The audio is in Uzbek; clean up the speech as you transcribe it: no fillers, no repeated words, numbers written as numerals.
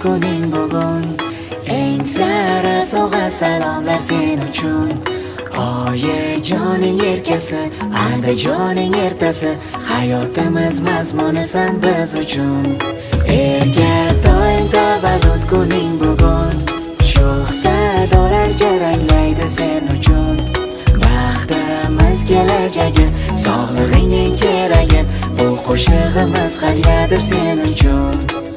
kuning bugun. Eng sara sovg'a salomlar sen uchun. Oyijoning erkasi, andijoning ertasi, hayotimiz mazmunisan biz uchun. Erga doim tavallud kuning bugun. Sho'x sadolar jaranglaydi sen uchun. Baxtimiz kelajagi, sog'lig'ingning keragi, bu qo'shig'imiz hadyadir sen uchun.